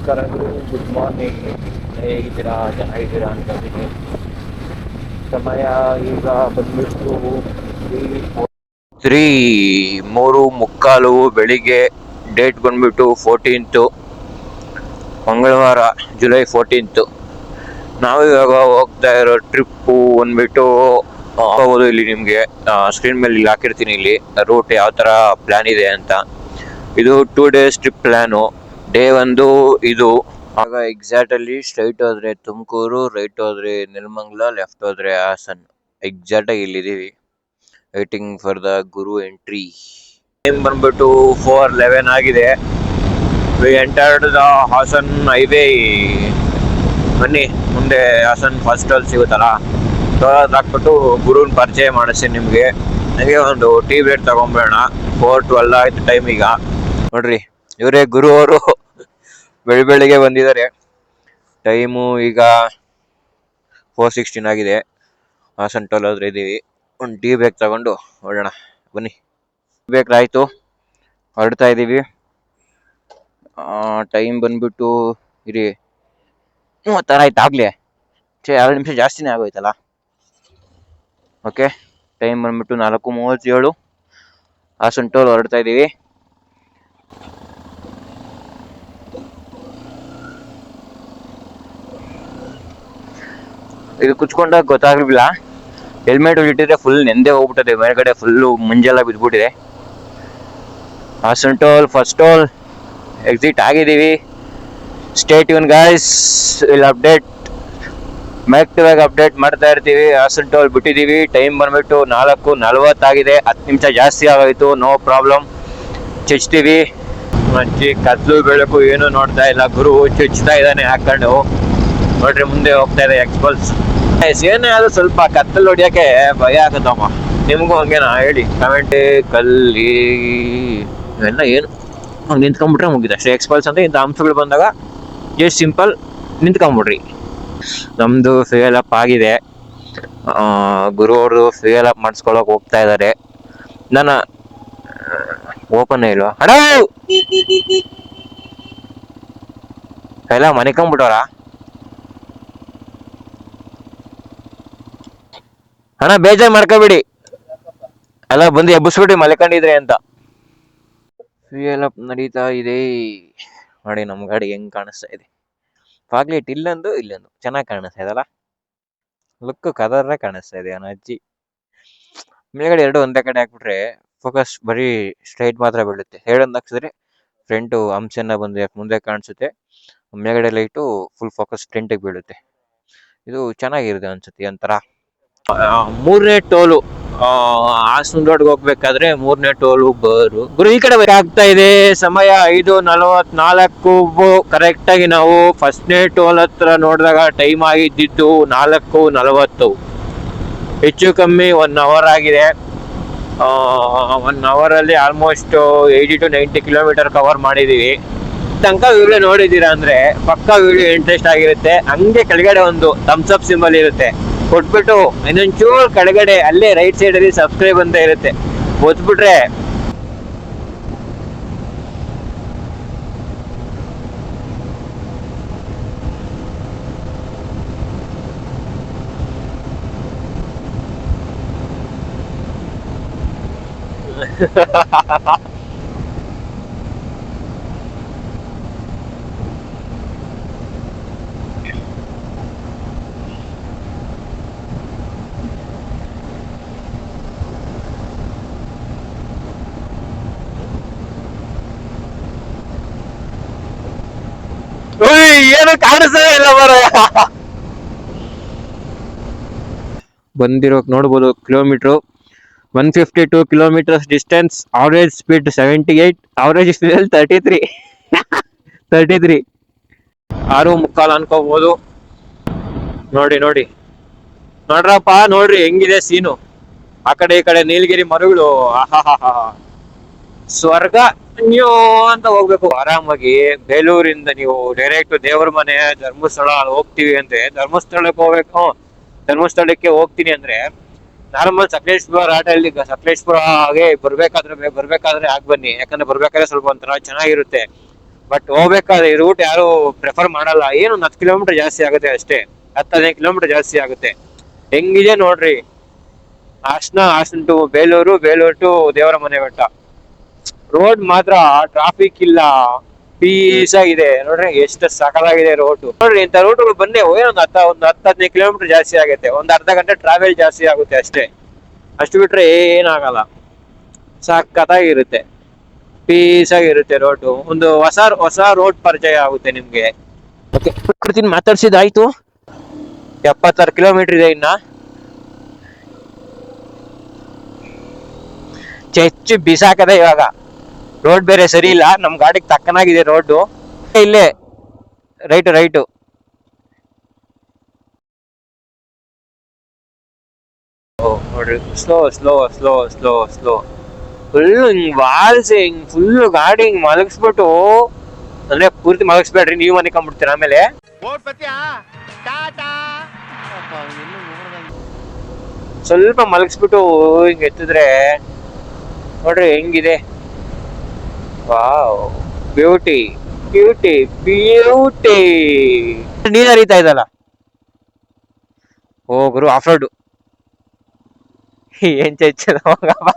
ನಮಸ್ಕಾರಗಳು, good morning. ಹೇಗಿದ್ದೀರಾ? ಚೆನ್ನಾಗಿದ್ದೀರಾ ಅನ್ಕೊಂಡಿದ್ದೀನಿ. ಸಮಯ ಈಗ ಬಂದ್ಬಿಟ್ಟು 3:45 ಬೆಳಿಗ್ಗೆ. ಡೇಟ್ ಬಂದ್ಬಿಟ್ಟು 14th ಮಂಗಳವಾರ, ಜುಲೈ 14th. ನಾವು ಇವಾಗ ಹೋಗ್ತಾ ಇರೋ ಟ್ರಿಪ್ಪು ಬಂದ್ಬಿಟ್ಟು ಹೋಗೋದು. ಇಲ್ಲಿ ನಿಮಗೆ ಸ್ಕ್ರೀನ್ ಮೇಲೆ ಇಲ್ಲಿ ಹಾಕಿರ್ತೀನಿ, ಇಲ್ಲಿ ರೂಟ್ ಯಾವ ಥರ ಪ್ಲ್ಯಾನ್ ಇದೆ ಅಂತ. ಇದು 2 days ಟ್ರಿಪ್ ಪ್ಲ್ಯಾನು. ಡೇ 1 ಇದು. ಆಗ ಎಕ್ಸಾಕ್ಟ್ ಅಲ್ಲಿ ಸ್ಟ್ರೈಟ್ ಹೋದ್ರೆ ತುಮಕೂರು, ರೈಟ್ ಹೋದ್ರೆ ನೆಲಮಂಗಲ, ಲೆಫ್ಟ್ ಹೋದ್ರೆ ಹಾಸನ್. ಎಕ್ಸಾಕ್ಟ್ ಆಗಿ ಇಲ್ಲಿದ್ದೀವಿ, waiting for the Guru entry. Time ಬಂದ್ಬಿಟ್ಟು 4:11 ಆಗಿದೆ. We entered the Hassan highway. ಬನ್ನಿ, ಮುಂದೆ ಹಾಸನ್ ಫಸ್ಟ್ ಅಲ್ಲಿ ಸಿಗುತ್ತಲ್ಲ, ಹಾಕ್ಬಿಟ್ಟು ಗುರುನ್ ಪರಿಚಯ ಮಾಡಿಸ್ತೀನಿ ನಿಮಗೆ. ನನಗೆ ಒಂದು ಟೀ ಬ್ರೇಕ್ ತಗೊಂಬೇಡ. 4:12 ಆಯ್ತು ಟೈಮ್ ಈಗ. ನೋಡ್ರಿ, ಇವರೇ ಗುರು ಅವರು ಬೆಳಿಗ್ಗೆ ಬಂದಿದ್ದಾರೆ. ಟೈಮು ಈಗ 4:16 ಆಗಿದೆ. ಹಾಸನ್ ಟೋಲ್ ಹೋದ್ರೆ ಇದ್ದೀವಿ. ಒಂದು ಟೀ ಬ್ರೇಕ್ ತಗೊಂಡು ಹೊರಡೋಣ ಬನ್ನಿ. ಟೀ ಬ್ರೇಕ್ ಆಯಿತು, ಹೊರಡ್ತಾ ಇದ್ದೀವಿ. ಟೈಮ್ ಬಂದ್ಬಿಟ್ಟು ಇರಿ 36 ಆಯ್ತು ಆಗ್ಲೇ. 2 ನಿಮಿಷ ಜಾಸ್ತಿನೇ ಆಗೋಯ್ತಲ್ಲ. ಓಕೆ, ಟೈಮ್ ಬಂದ್ಬಿಟ್ಟು 4:37. ಹಾಸನ್ ಟೋಲ್ ಹೊರಡ್ತಾ ಇದ್ದೀವಿ. ಇದು ಕುಚ್ಕೊಂಡಾಗ ಗೊತ್ತಾಗ್ಲಿಲ್ಲ, ಹೆಲ್ಮೆಟ್ ಇಟ್ಟಿದ್ರೆ ಫುಲ್ ನೆಂದೇ ಹೋಗ್ಬಿಟ್ಟದೆ. ಮೇಲ್ಗಡೆ ಫುಲ್ಲು ಮಂಜೆಲ್ಲ ಬಿದ್ದ್ಬಿಟ್ಟಿದೆ. Hassan toll first toll exit ಆಗಿದ್ದೀವಿ. ಸ್ಟೇ ಟ್ಯೂನ್ ಗೈಸ್, ಇಲ್ಲಿ update back to back update ಮಾಡ್ತಾ ಇರ್ತೀವಿ. ಹಾಸನ್ ಟೋಲ್ ಬಿಟ್ಟಿದ್ದೀವಿ. ಟೈಮ್ ಬಂದ್ಬಿಟ್ಟು 4:40 ಆಗಿದೆ. 10 ನಿಮಿಷ ಜಾಸ್ತಿ ಆಗೋಯ್ತು. ನೋ ಪ್ರಾಬ್ಲಮ್, ಚಚ್ತೀವಿ. ಮಂಚಿ ಕತ್ಲು ಬೆಳಕು ಏನು ನೋಡ್ತಾ ಇಲ್ಲ. ಗುರು ಚುಚ್ತಾ ಇದ್ದಾನೆ ಹಾಕೊಂಡು. ನೋಡ್ರಿ, ಮುಂದೆ ಹೋಗ್ತಾ ಇದೆ ಎಕ್ಸ್ಪಲ್ಸ್. ಏನೇ ಆದ್ರೂ ಸ್ವಲ್ಪ ಕತ್ತಲು ಹೊಡಿಯೋಕೆ ಭಯ ಆಗುತ್ತಮ್ಮ. ನಿಮಗೂ ಹಂಗೇನಾ ಹೇಳಿ ಕಮೆಂಟ್. ಕಲ್ಲಿ ಇವೆಲ್ಲ ಏನು ಹಂಗೆ ನಿಂತ್ಕೊಂಡ್ಬಿಟ್ರೆ ಮುಗಿದೆ ಅಷ್ಟೇ. ಎಕ್ಸ್ಪಲ್ಸ್ ಅಂತ ಇಂಥ ಅಂಶಗಳು ಬಂದಾಗ ಜಸ್ಟ್ ಸಿಂಪಲ್ ನಿಂತ್ಕೊಂಡ್ಬಿಡ್ರಿ. ನಮ್ಮದು ಫ್ಯೂಯಲ್ ಅಪ್ ಆಗಿದೆ. ಗುರು ಅವ್ರದ್ದು ಫ್ಯೂಯಲ್ ಅಪ್ ಮಾಡಿಸ್ಕೊಳಕ್ ಹೋಗ್ತಾ ಇದ್ದಾರೆ. ನಾನು ಓಪನ್ ಇಲ್ವಾ ಅಣ್ಣ? ಎಲ್ಲ ಮನೆಕೊಂಡ್ಬಿಟ್ಟವ್ರ ಅಣ್ಣ? ಬೇಜಾರು ಮಾಡ್ಕೋಬೇಡಿ, ಎಲ್ಲ ಬಂದು ಎಬ್ಬಿಸ್ಬಿಟ್ಟು ಮಲ್ಕೊಂಡಿದ್ರೆ ಅಂತ. ಫ್ಯೂಯಲ್ ಅಪ್ ನಡೀತಾ ಇದೆ. ನೋಡಿ ನಮ್ಮ ಗಾಡಿ ಹೆಂಗ್ ಕಾಣಿಸ್ತಾ ಇದೆ. ಫಾಗ್ಲೈಟ್ ಇಲ್ಲೊಂದು ಚೆನ್ನಾಗಿ ಕಾಣಿಸ್ತಾ ಇದಲ್ಲ. ಲುಕ್ ಕದರ್ರೆ ಕಾಣಿಸ್ತಾ ಇದೆ. ಅವನ ಅಜ್ಜಿ ಮೇಲ್ಗಡೆ 2 ಒಂದೇ ಕಡೆ ಹಾಕ್ಬಿಟ್ರೆ ಫೋಕಸ್ ಬರೀ ಸ್ಟ್ರೈಟ್ ಮಾತ್ರ ಬೀಳುತ್ತೆ. ಹೇಳೊಂದು ಹಾಕ್ಸಿದ್ರೆ ಫ್ರಂಟು ಅಂಶನ ಬಂದು ಮುಂದೆ ಕಾಣಿಸುತ್ತೆ. ಮೇಲ್ಗಡೆ ಲೈಟು ಫುಲ್ ಫೋಕಸ್ ಫ್ರಂಟಿಗೆ ಬೀಳುತ್ತೆ. ಇದು ಚೆನ್ನಾಗಿರುತ್ತೆ ಅನ್ಸುತ್ತೆ ಒಂಥರ. 3ನೇ ಟೋಲು ಹಾಸನ ರೋಡ್ಗೆ ಹೋಗ್ಬೇಕಾದ್ರೆ 3ನೇ ಟೋಲು ಗುರು ಈ ಕಡೆ ಆಗ್ತಾ ಇದೆ. ಸಮಯ 5:44 ಕರೆಕ್ಟ್ ಆಗಿ. ನಾವು ಫಸ್ಟ್ನೇ ಟೋಲ್ ಹತ್ರ ನೋಡಿದಾಗ ಟೈಮ್ ಆಗಿದ್ದು 4:40. ಹೆಚ್ಚು ಕಮ್ಮಿ 1 hour ಆಗಿದೆ. 1 hour ಅಲ್ಲಿ ಆಲ್ಮೋಸ್ಟ್ 80 to 90 ಕಿಲೋಮೀಟರ್ ಕವರ್ ಮಾಡಿದೀವಿ. ತನಕ ವಿಡಿಯೋ ನೋಡಿದೀರಾ ಅಂದ್ರೆ ಪಕ್ಕ ವಿಡಿಯೋ ಇಂಟ್ರೆಸ್ಟ್ ಆಗಿರುತ್ತೆ. ಹಂಗೆ ಕೆಳಗಡೆ ಒಂದು ಥಮ್ಸ್ ಅಪ್ ಸಿಂಬಲ್ ಇರುತ್ತೆ, ಕೊಟ್ಬಿಟ್ಟು ಇನ್ನೊಂಚೂರು ಕೆಳಗಡೆ ಅಲ್ಲೇ ರೈಟ್ ಸೈಡ್ ಅಲ್ಲಿ ಸಬ್ಸ್ಕ್ರೈಬ್ ಅಂತ ಇರುತ್ತೆ, ಒತ್ಬಿಟ್ರೆ ಏನು ಕಾಣಿಸ್ತದೆ ಇಲ್ಲ ಬರ. ಬಂದಿರೋಕ್ ನೋಡ್ಬೋದು kilometre 152 kilometres distance. Average speed 78, average speed 33. 6:45 ಅನ್ಕೋಬಹುದು. ನೋಡ್ರಪ್ಪ, ನೋಡ್ರಿ ಹೆಂಗಿದೆ ಸೀನು. ಆ ಕಡೆ ಈ ಕಡೆ ನೀಲಗಿರಿ ಮರಗಳು, ಆಹಾಹಾ ಸ್ವರ್ಗ. ನೀವು ಅಂತ ಹೋಗ್ಬೇಕು ಆರಾಮಾಗಿ. ಬೇಲೂರಿಂದ ನೀವು ಡೈರೆಕ್ಟ್ ದೇವರ ಮನೆ ಧರ್ಮಸ್ಥಳ ಹೋಗ್ತೀವಿ ಅಂದ್ರೆ ಧರ್ಮಸ್ಥಳಕ್ಕೆ ಹೋಗ್ಬೇಕು. ಧರ್ಮಸ್ಥಳಕ್ಕೆ ಹೋಗ್ತೀನಿ ಅಂದ್ರೆ ನಾರ್ಮಲ್ ಸಕಲೇಶ್ಪುರ ಆಟಲ್ಲಿ ಸಕಲೇಶ್ಪುರ ಹಾಗೆ ಬರ್ಬೇಕಾದ್ರೆ ಆಗ್ ಬನ್ನಿ. ಯಾಕಂದ್ರೆ ಬರ್ಬೇಕಾದ್ರೆ ಸ್ವಲ್ಪ ಒಂಥರ ಚೆನ್ನಾಗಿರುತ್ತೆ. ಬಟ್ ಹೋಗ್ಬೇಕಾದ್ರೆ ಈ ರೂಟ್ ಯಾರು ಪ್ರಿಫರ್ ಮಾಡಲ್ಲ. ಏನು 10 ಕಿಲೋಮೀಟರ್ ಜಾಸ್ತಿ ಆಗುತ್ತೆ ಅಷ್ಟೇ, 10-15 ಕಿಲೋಮೀಟರ್ ಜಾಸ್ತಿ ಆಗುತ್ತೆ. ಹೆಂಗಿದೆ ನೋಡ್ರಿ, ಹಾಸನ ಟು ಬೇಲೂರು, ಬೇಲೂರು ಟು ದೇವರ ಮನೆ ಬೆಟ್ಟ. ರೋಡ್ ಮಾತ್ರ ಟ್ರಾಫಿಕ್ ಇಲ್ಲ, ಪೀಸ್ ಆಗಿದೆ ನೋಡ್ರಿ, ಎಷ್ಟು ಸಕಲಾಗಿದೆ ರೋಡ್. ನೋಡ್ರಿ ಇಂಥ ರೂಟ್ಗಳು ಬಂದೆ ಒಂದು 10-15 ಕಿಲೋಮೀಟರ್ ಜಾಸ್ತಿ ಆಗುತ್ತೆ, ಒಂದ್ ಅರ್ಧ ಗಂಟೆ ಟ್ರಾವೆಲ್ ಜಾಸ್ತಿ ಆಗುತ್ತೆ ಅಷ್ಟೇ. ಅಷ್ಟು ಬಿಟ್ರೆ ಏನಾಗಲ್ಲ, ಸಖತ್ತಾಗಿರುತ್ತೆ, ಪೀಸ್ ಆಗಿರುತ್ತೆ ರೋಡ್. ಒಂದು ಹೊಸ ರೋಡ್ ಪರಿಚಯ ಆಗುತ್ತೆ ನಿಮ್ಗೆ. ಪ್ರಕೃತಿನ ಮಾತಾಡ್ಸಿದಾಯ್ತು. 76 ಕಿಲೋಮೀಟರ್ ಇದೆ ಇನ್ನ. ಚೆಚ್ಚು ಬಿಸಾಕದೆ ಇವಾಗ. ರೋಡ್ ಬೇರೆ ಸರಿ ಇಲ್ಲ, ನಮ್ ಗಾಡಿಗೆ ತಕ್ಕನಾಗಿದೆ ರೋಡ್. ಇಲ್ಲೇ ರೈಟು ನೋಡ್ರಿ, ಸ್ಲೋ ಫುಲ್ ಹಿಂಗ್ ವಾಲ್ಸಿ ಹಿಂಗ್ ಫುಲ್ ಗಾಡಿ ಹಿಂಗ್ ಮಲಗಿಸ್ಬಿಟ್ಟು, ಅಂದ್ರೆ ಪೂರ್ತಿ ಮಲಗಿಸ್ಬೇಡ್ರಿ, ನೀವು ಮನಿಕೊಂಡ್ಬಿಡ್ತೀರ ಆಮೇಲೆ. ಸ್ವಲ್ಪ ಮಲಗಿಸ್ಬಿಟ್ಟು ಹಿಂಗ್ ಎತ್ತಿದ್ರೆ ನೋಡ್ರಿ ಹೆಂಗಿದೆ. ವಾವ್, ಬ್ಯೂಟಿ ನೀರ್ ಹರಿತಾ ಇದಲ್ಲ. ಹೋಗ್ರು ಆಫ್ ರೋಡ್ ಏನ್ ಚೆಚ್ಚದ ಹೋಗಪ್ಪ.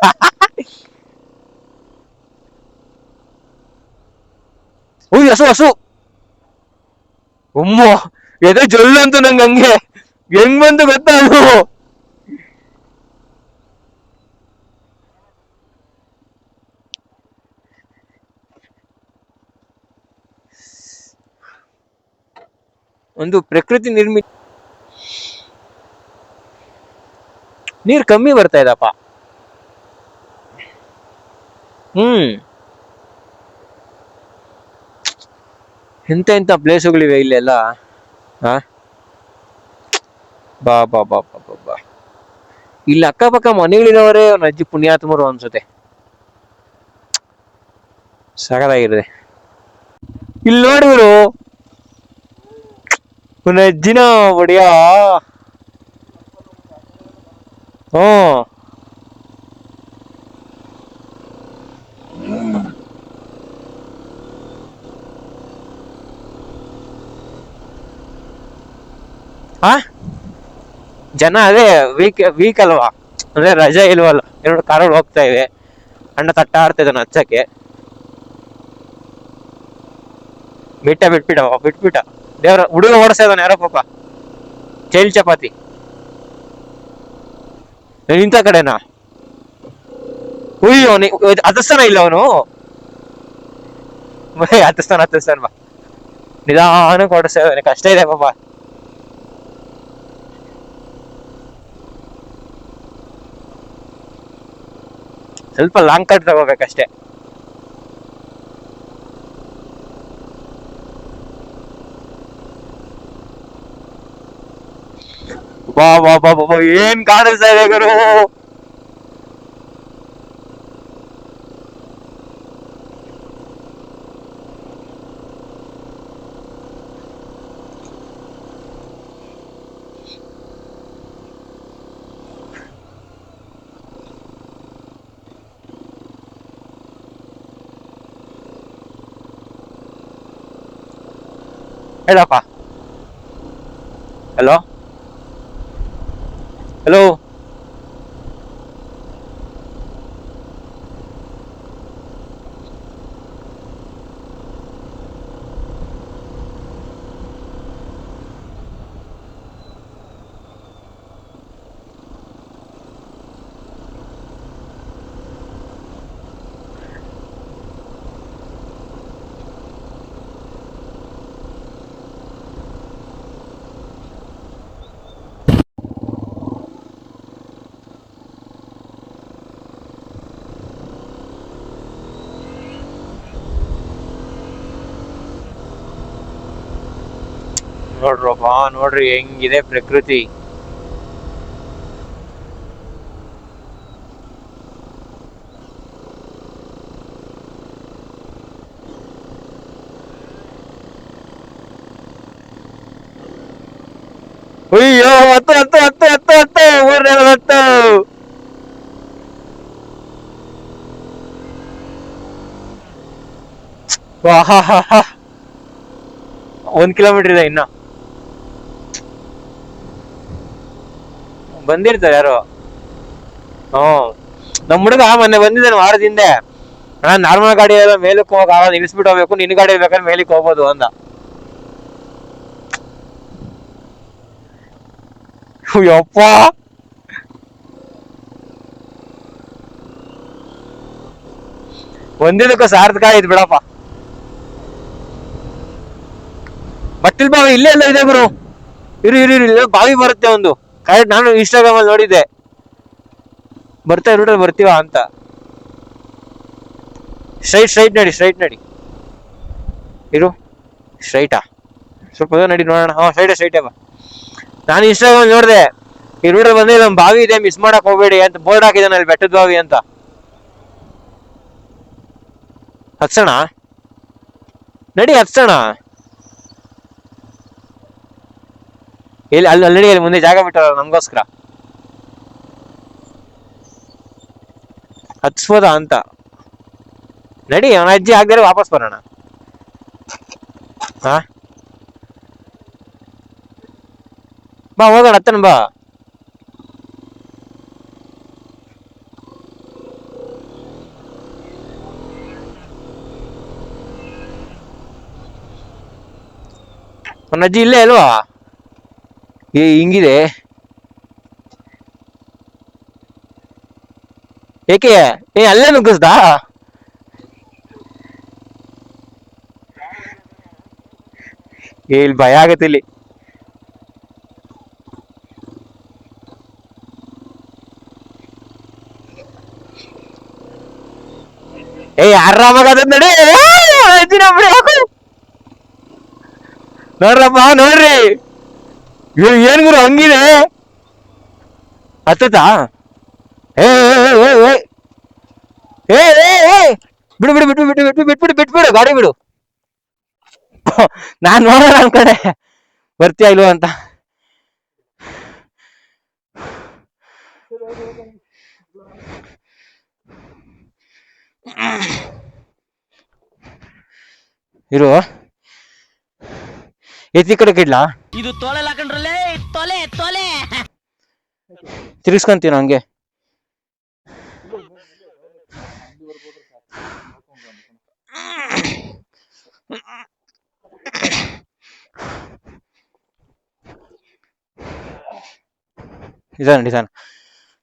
ಹಸು ಉಮ್ಮೋ, ಎದೆ ಜೊಲ್ಲು ಅಂತ ನಂಗೆ. ಹಂಗೆ ಹೆಂಗ್ ಬಂತು ಗೊತ್ತಾ ಅದು. ಒಂದು ಪ್ರಕೃತಿ ನಿರ್ಮಿತ ನೀರ್ ಕಮ್ಮಿ ಬರ್ತಾ ಇದಪ್ಪ. ಎಂತ ಪ್ಲೇಸುಗಳಿವೆ ಇಲ್ಲೆಲ್ಲ. ಬಾ ಇಲ್ಲಿ ಅಕ್ಕಪಕ್ಕ ಮನೆಗಳಿರೋರೇ ಅವ್ನ ಅಜ್ಜಿ ಪುಣ್ಯಾತ್ಮರು ಅನ್ಸುತ್ತೆ. ಸಗದಾಗಿರುತ್ತೆ. ಇಲ್ಲಿ ನೋಡಿದ್ರು ಅಜ್ಜಿನ ಒಡಿಯಾ. ಜನ ಅದೇ ವೀಕ್ ಅಲ್ವಾ, ಅಂದ್ರೆ ರಜೆ ಇಲ್ವಲ್ಲ, 2 ಕಾರುಗಳು ಹೋಗ್ತಾ ಇವೆ. ಅಣ್ಣ ತಟ್ಟಾಡ್ತಾ ಇದ್ದಾನೆ ಹಚ್ಚಕ್ಕೆ. ಬಿಟ್ಬಿಟ್ಟ ದೇವ್ರ ಹುಡುಗ ಓಡಿಸ್ತಾ ಇದ್ದಾನೆ ಯಾರೋ ಪಾಪ, ಚೈಲ್ ಚಪಾತಿ. ಇಂಥ ಕಡೆನಾ? ಉಯ್ಯೋ, ಹತ್ತಿಸ್ತಾನ ಇಲ್ಲ ಅವನು. ಹತ್ತಿಸ್ತಾನ ಬಾ, ನಿಧಾನಕ್ಕೆ ಓಡಿಸ್ತಾ ಇದ್ದಾನೆ, ಕಷ್ಟ ಇದೆ ಪಾಪ. ಸ್ವಲ್ಪ ಲಾಂಗ್ ಕಟ್ ತಗೋಬೇಕಷ್ಟೇ. ಬಾ ಏನ್ ಕಾಣಿಸ್ತಾ ಇದೆ ಗುರು. ಹೇಳಪ್ಪ. ಹಲೋ ನೋಡ್ರಪ್ಪ, ನೋಡ್ರಿ ಹೆಂಗಿದೆ ಪ್ರಕೃತಿ. ಅಯ್ಯೋ, ಹತ್ತು ಮೂರನೇ ಹತ್ತು. 1 ಕಿಲೋಮೀಟರ್ ಇದೆ ಇನ್ನ. ಬಂದಿರ್ತಾರೆ ಯಾರು. ನಮ್ ಹುಡುಗ ಮೊನ್ನೆ ಬಂದಿದ್ದಾನೆ ವಾರದಿಂದ. ನಾರ್ಮಲ್ ಗಾಡಿ ಎಲ್ಲ ಮೇಲಕ್ಕೆ ಹೋಗ ನಿಲ್ಸ್ಬಿಟ್ಟು ಹೋಗ್ಬೇಕು, ನಿನ್ ಗಾಡಿ ಬೇಕಾದ್ರೆ ಮೇಲಕ್ಕೆ ಹೋಗ್ಬೋದು ಅಂದ. ಯಪ್ಪ ಒಂದಿನಕ್ಕೂ ಸಾರ್ಥಕ ಆಯ್ತು ಬಿಡಪ್ಪ. ಬಟ್ಟಿಲ್ ಬಾವಿ ಇಲ್ಲೇ ಎಲ್ಲ ಇದೆ ಗುರು. ಇರು ಬಾವಿ ಬರುತ್ತೆ ಒಂದು ಕರೆಕ್ಟ್. ನಾನು ಇನ್ಸ್ಟಾಗ್ರಾಮ್ ಅಲ್ಲಿ ನೋಡಿದ್ದೆ. ಬರ್ತಾ ರೂಟಲ್ಲಿ ಬರ್ತೀವ ಅಂತ. ಸ್ಟ್ರೈಟ್ ನಡಿ ಇರು. ಸ್ಟ್ರೈಟಾ? ಸ್ವಲ್ಪ ನಡಿ ನೋಡೋಣ. ಸ್ಟ್ರೈಟ್ ಬಾ. ನಾನು ಇನ್ಸ್ಟಾಗ್ರಾಮ್ ನೋಡಿದೆ, ಈ ರೂಟಲ್ಲಿ ಬಂದ್ರೆ ನಮ್ಮ ಬಾವಿ ಇದೆ, ಮಿಸ್ ಮಾಡಕ್ ಹೋಗ್ಬೇಡಿ ಅಂತ ಬೋರ್ಡ್ ಹಾಕಿದಾನೆ ಅಲ್ಲಿ, ಬೆಟ್ಟದ ಬಾವಿ ಅಂತ. ಹತ್ಸೋಣ ನಡಿ, ಹತ್ಸೋಣ. ಅಲ್ಲಿ ನಡಿ, ಅಲ್ಲಿ ಮುಂದೆ ಜಾಗ ಬಿಟ್ಟಲ್ಲ ನಮ್ಗೋಸ್ಕರ. ಹತ್ಸ್ಬೋದ ಅಂತ ನಡಿ. ಅವನ ಅಜ್ಜಿ ಆಗ್ದಾರೆ ವಾಪಸ್ ಬರೋಣ. ಬಾ ಹೋಗೋಣ, ಹತ್ತನ ಬಾ. ಅವನ ಅಜ್ಜಿ ಇಲ್ಲೇ ಅಲ್ವಾ? ಹಿಂಗಿದೆ ಏಕೆ? ಅಲ್ಲೇ ನುಗ್ಗಿಸ್ದಾ? ಇಲ್ಲಿ ಭಯ ಆಗತ್ತೆ ಇಲ್ಲಿ. ಆರಾಮಾಗದ ನಡಿ. ನೋಡ್ರಪ್ಪ ನೋಡ್ರಿ, ಏನ್ ಗುರು ಹಂಗಿದೆ ಹತ್ತತಾ? ಬಿಟ್ಬಿಡು ಗಾಡಿ ಬಿಡು. ನಾನ್ ನೋಡೋಣ ಅನ್ಕಡೆ ಬರ್ತೀಯ ಇಲ್ವ ಅಂತ. ಇರು, ಎತ್ತಿ ಕಡೆ ಕಿಡ್ಲಾ? ಇದು ತೊಲೆ ಹಾಕೊಂಡ್ರಲ್ಲೇ, ತೊಲೆ ತಿರ್ಸ್ಕೊಂತೀನ ಹಂಗೆ. ನಿಧಾನ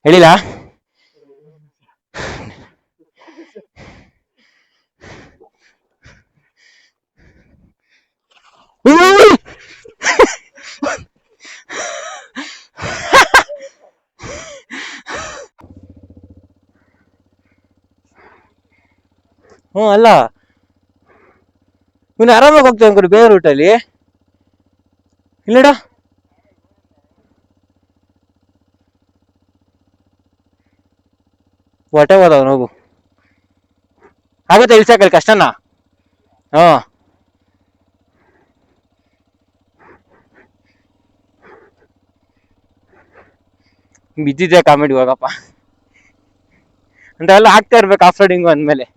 ಹೇಳಿಲ್ಲ. ಅಲ್ಲ ಇವನು ಆರಾಮಾಗಿ ಹೋಗ್ತಾನೆ ಅನ್ಕೊಡಿ ಬೇರೆ ರೂಟಲ್ಲಿ. ಇಲ್ಲಡ ಹೊಟ್ಟೆ ಹೋದವ್ ಹೋಗು. ಆಗತ್ತೆ ಇಳ್ಸಕಲ್ಲಿ ಕಷ್ಟನಾ? ಬಿದ್ದಿದ್ದೆ ಕಾಮಿಡಿ ಹೋಗಪ್ಪ ಅಂತ ಎಲ್ಲ ಆಗ್ತಾ ಇರ್ಬೇಕು ಆಫ್ ರೋಡಿಂಗು ಅಂದ್ಮೇಲೆ.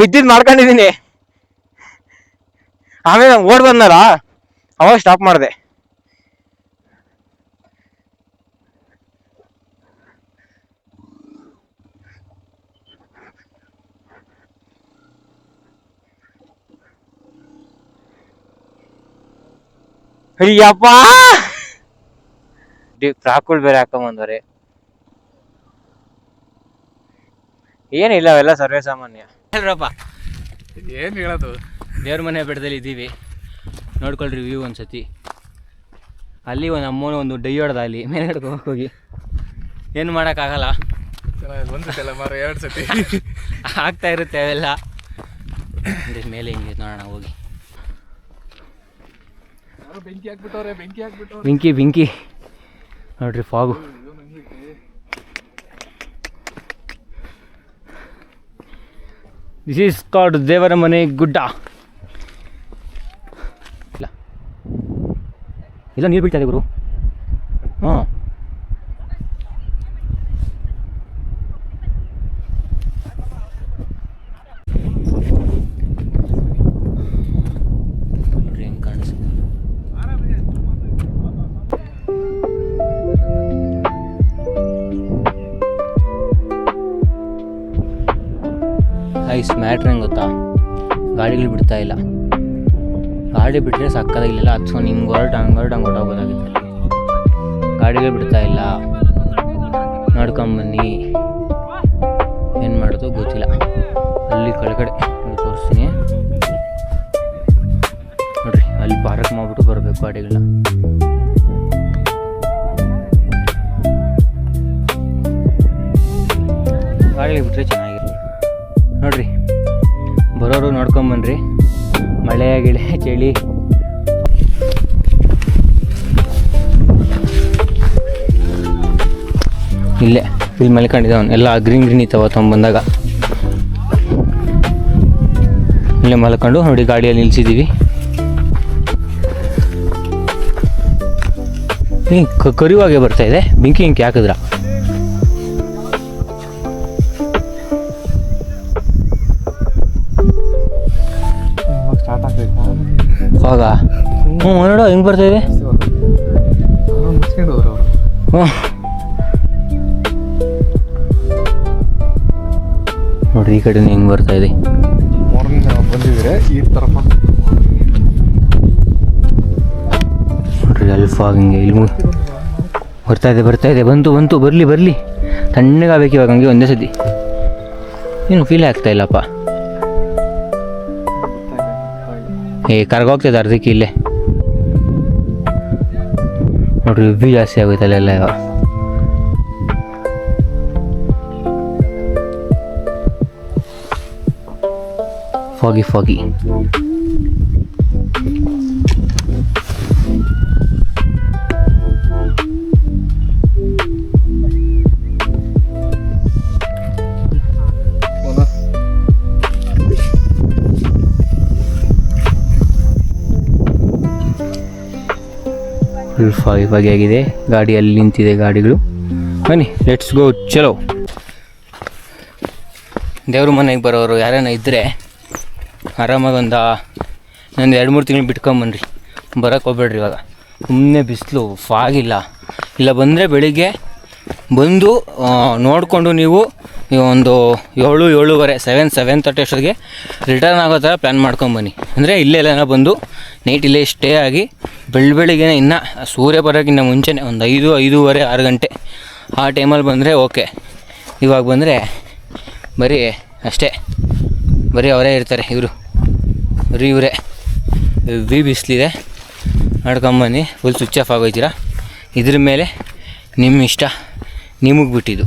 ಬಿದ್ದಿದ್ ಮಾಡ್ಕೊಂಡಿದೀನಿ. ಆಮೇಲೆ ಓಡ್ ಬಂದಾರ, ಅವಾಗ ಸ್ಟಾಪ್ ಮಾಡಿದೆ. ಅಯ್ಯಪ್ಪ, ಫ್ರಾಕುಲ್ ಬೇರೆ ಹಾಕೊಂಬಂದವ್ರೆ. ಏನಿಲ್ಲ, ಅವೆಲ್ಲ ಸರ್ವೇ ಸಾಮಾನ್ಯ. ಹೇಳ್ರಪ್ಪ, ಏನ್ ಹೇಳೋದು? ದೇವ್ರ ಮನೆ ಬೆಟ್ಟದಲ್ಲಿ ಇದ್ದೀವಿ, ನೋಡ್ಕೊಳ್ರಿ ವ್ಯೂ ಒಂದ್ಸತಿ. ಅಲ್ಲಿ ಒಂದು ಅಮ್ಮನ ಒಂದು ಡೈ ಹೊಡೆದ, ಅಲ್ಲಿ ಮೇಲೆ ಹೋಗಿ ಏನು ಮಾಡೋಕ್ಕಾಗಲ್ಲ. ಒಂದ್ಸತಿ ಮಾರ 2 ಸತಿ ಆಗ್ತಾ ಇರುತ್ತೆ ಅವೆಲ್ಲ. ಮೇಲೆ ಹಿಂಗೆ ನೋಡೋಣ ಹೋಗಿ. ಬೆಂಕಿ ನೋಡ್ರಿ, ಫಾಗು. ದಿಸ್ ಈಸ್ ಕಾಲ್ಡ್ ದೇವರ ಮನೆ ಗುಡ್ಡ. ಇಲ್ಲ ನೀರು ಬೀಳ್ತಾ ಇದೆ ಗುರು. ಐಸ್ ಮ್ಯಾಟ್ರ್ ಹೆಂಗೆ ಗೊತ್ತಾ, ಗಾಡಿಗಳು ಬಿಡ್ತಾ ಇಲ್ಲ. ಗಾಡಿ ಬಿಟ್ಟರೆ ಸಕ್ಕದಾಗಿಲ್ಲ, ಹತ್ಕೊಂಡು ಹಿಂಗೆ ಹಂಗೆ ಹೊರಟೋಗೋದಾಗಿತ್ತು. ಗಾಡಿಗಳು ಬಿಡ್ತಾ ಇಲ್ಲ, ನಡ್ಕೊಂಬನ್ನಿ. ಏನು ಮಾಡೋದು ಗೊತ್ತಿಲ್ಲ. ಅಲ್ಲಿ ಕೆಳಗಡೆ ತೋರಿಸ್ತೀನಿ ನೋಡ್ರಿ, ಅಲ್ಲಿ ಪಾರ್ಕ್ ಮಾಡಿಬಿಟ್ಟು ಬರಬೇಕು ಗಾಡಿಗಳನ್ನ. ಗಾಡಿಗಳು ಬಿಟ್ಟರೆ ಚೆನ್ನಾಗಿರುತ್ತೆ ನೋಡ್ರಿ. ಬರೋರು ನೋಡ್ಕೊಂಬನ್ರಿ. ಮಳೆ ಗಿಳೆ ಚಳಿ ಇಲ್ಲೇ ಇಲ್ಲಿ ಮಲ್ಕೊಂಡಿದ್ದವನು. ಎಲ್ಲ ಗ್ರೀನ್ ಇತ್ತವ ತೊಗೊಂಬಂದಾಗ. ಇಲ್ಲೇ ಮಲ್ಕೊಂಡು ನೋಡಿ ಗಾಡಿಯಲ್ಲಿ ನಿಲ್ಸಿದ್ದೀವಿ. ಕರಿವಾಗೆ ಬರ್ತಾ ಇದೆ. ಬೆಂಕಿ ಹಾಕಿದ್ರ ಸ್ಟಾರ್ಟ್ ಆಗ್ತೈತಾ ಆಗ? ನೋಡೋ ಹೆಂಗೆ ಬರ್ತಾ ಇದೆ. ಮುಚ್ಕೊಂಡು ಹೋದ್ರು ಅವರು. ನೋಡ್ರಿ ಈ ಕಡೆ ಹೆಂಗೆ ಬರ್ತಾ ಇದೆ. ಮಾರ್ನಿಂಗ್ ಬಂದಿದ್ರೆ ಈ ಥರ ನೋಡ್ರಿ ಅಲ್ಪ ಹಿಂಗೆ ಇಲ್ಲಿ ಬರ್ತಾ ಇದೆ. ಬಂತು ಬರಲಿ ತಣ್ಣಗಾಗಬೇಕು ಇವಾಗ. ಹಂಗೆ ಒಂದೇ ಸತಿ ಏನು ಫೀಲ್ ಆಗ್ತಾ ಇಲ್ಲಪ್ಪ. ಕರ್ಗೋಗ್ತದೆ ಅರ್ಧಕ್ಕೆ ಇಲ್ಲೇ. ನೋಡ್ರಿ ಹೆವಿ ಜಾಸ್ತಿ ಆಗೋಯ್ತು ಅಲ್ಲೆಲ್ಲ ಇವಾಗ. ಫಾಗಿ ಫಾಗಿ ಆಗಿದೆ. ಗಾಡಿ ಅಲ್ಲಿ ನಿಂತಿದೆ ಗಾಡಿಗಳು. ಬನ್ನಿ ಲೆಟ್ಸ್ ಗೋ, ಚಲೋ. ದೇವ್ರ ಮನೆಗೆ ಬರೋರು ಯಾರೇನ ಇದ್ದರೆ ಆರಾಮಾಗಿ ಒಂದು 2-3 ತಿಂಗಳು ಬಿಟ್ಕೊಂಬನ್ರಿ. ಬರೋಕ್ಕೆ ಹೋಗ್ಬೇಡ್ರಿ ಇವಾಗ. ಸುಮ್ಮನೆ ಬಿಸಿಲು, ಫಾಗಿಲ್ಲ. ಇಲ್ಲ ಬಂದರೆ ಬೆಳಿಗ್ಗೆ ಬಂದು ನೋಡಿಕೊಂಡು ನೀವು ಒಂದು 7-7:30 7:30 ಅಷ್ಟೊತ್ತಿಗೆ ರಿಟರ್ನ್ ಆಗೋ ಥರ ಪ್ಲ್ಯಾನ್ ಮಾಡ್ಕೊಂಬನ್ನಿ. ಅಂದರೆ ಇಲ್ಲೆಲ್ಲ ಬಂದು ನೈಟ್ ಇಲ್ಲೇ ಸ್ಟೇ ಆಗಿ ಬೆಳಿಗ್ಗೆ ಇನ್ನೂ ಸೂರ್ಯ ಬರೋಕ್ಕಿಂತ ಮುಂಚೆನೇ ಒಂದು 5-5:30 6 ಗಂಟೆ ಆ ಟೈಮಲ್ಲಿ ಬಂದರೆ ಓಕೆ. ಇವಾಗ ಬಂದರೆ ಬರೀ ಅಷ್ಟೇ, ಬರೀ ಅವರೇ ಇರ್ತಾರೆ. ಇವರೇ ಹೆವಿ ಬಿಸಿಲಿದೆ. ನಡ್ಕೊಂಬನ್ನಿ. ಫುಲ್ ಸ್ವಿಚ್ ಆಫ್ ಆಗೋಯ್ತೀರ. ಇದ್ರ ಮೇಲೆ ನಿಮ್ಮ ಇಷ್ಟ, ನಿಮಗೆ ಬಿಟ್ಟಿದ್ದು.